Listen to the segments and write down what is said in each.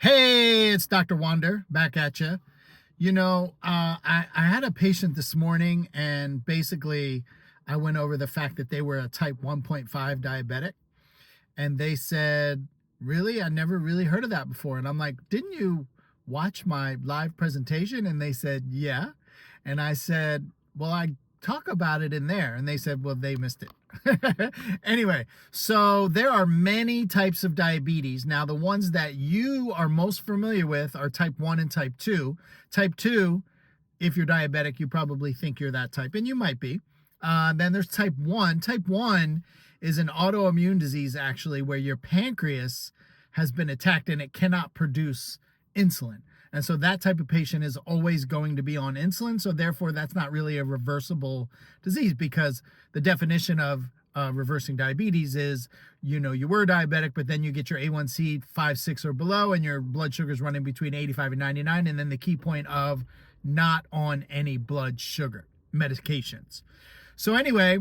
Hey, it's Dr. Wander back at you. I had a patient this morning, and basically I went over the fact that they were a type 1.5 diabetic. And they said, really? I never really heard of that before. And I'm like, didn't you watch my live presentation? And they said, yeah. And I said, well, I talk about it in there. And they said, well, they missed it. Anyway, so there are many types of diabetes. Now, the ones that you are most familiar with are type 1 and type 2. Type 2, if you're diabetic, you probably think you're that type, and you might be. Then there's type 1. Type 1 is an autoimmune disease, actually, where your pancreas has been attacked and it cannot produce insulin. And so that type of patient is always going to be on insulin. So therefore, that's not really a reversible disease, because the definition of reversing diabetes is, you were diabetic, but then you get your A1C 5, 6 or below, and your blood sugar is running between 85 and 99. And then the key point of not on any blood sugar medications. So anyway,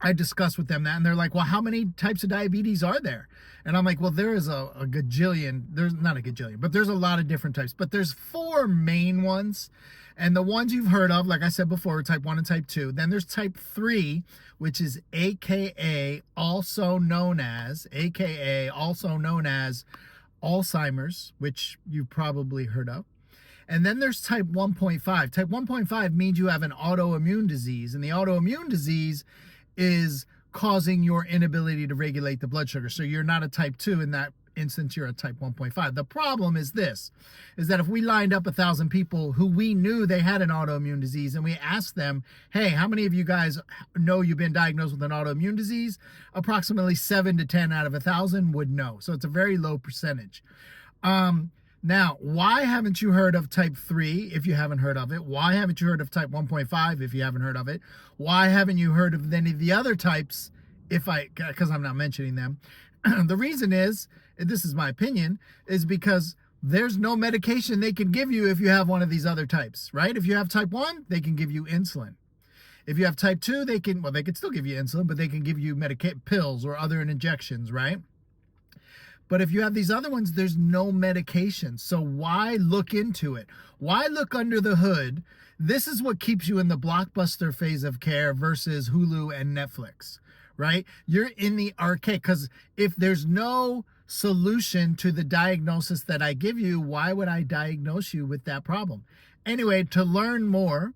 I discussed with them that, and they're like, well, how many types of diabetes are there? And I'm like, well, there is a gajillion. There's not a gajillion, but there's a lot of different types. But there's 4 main ones. And the ones you've heard of, like I said before, type 1 and type 2. Then there's type 3, which is AKA also known as Alzheimer's, which you've probably heard of. And then there's type 1.5. Type 1.5 means you have an autoimmune disease, and the autoimmune disease is causing your inability to regulate the blood sugar. So you're not a type 2 in that instance, you're a type 1.5. The problem is this, is that if we lined up 1,000 people who we knew they had an autoimmune disease, and we asked them, hey, how many of you guys know you've been diagnosed with an autoimmune disease? Approximately 7 to 10 out of 1,000 would know. So it's a very low percentage. Now, why haven't you heard of type 3 if you haven't heard of it? Why haven't you heard of type 1.5 if you haven't heard of it? Why haven't you heard of any of the other types because I'm not mentioning them? The reason is, this is my opinion, is because there's no medication they can give you if you have one of these other types, right? If you have type 1, they can give you insulin. If you have type 2, they can still give you insulin, but they can give you pills or other injections, right? But if you have these other ones, there's no medication. So why look into it? Why look under the hood? This is what keeps you in the blockbuster phase of care versus Hulu and Netflix, right? You're in the arcade, because if there's no solution to the diagnosis that I give you, why would I diagnose you with that problem? Anyway, to learn more,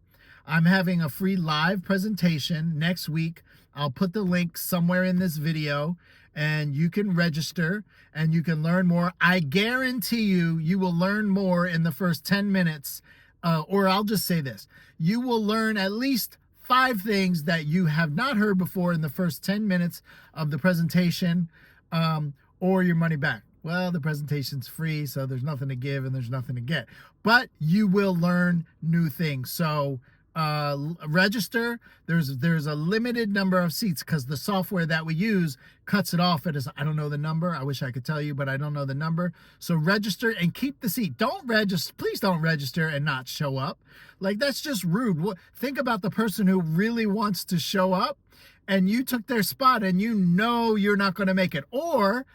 I'm having a free live presentation next week. I'll put the link somewhere in this video, and you can register and you can learn more. I guarantee you will learn more in the first 10 minutes. Or I'll just say this, you will learn at least 5 things that you have not heard before in the first 10 minutes of the presentation, or your money back. Well, the presentation's free, so there's nothing to give and there's nothing to get. But you will learn new things. So register. There's a limited number of seats, because the software that we use cuts it off at I don't know the number. I wish I could tell you, but I don't know the number. So register and keep the seat. Please don't register and not show up. Like, that's just rude. Think about the person who really wants to show up, and you took their spot, and you're not going to make it. Or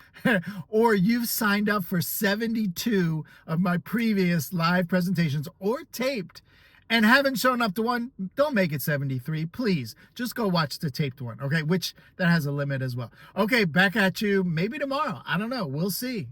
you've signed up for 72 of my previous live presentations, or taped, and haven't shown up to one. Don't make it 73, please. Just go watch the taped one, okay? Which that has a limit as well. Okay, back at you maybe tomorrow. I don't know. We'll see.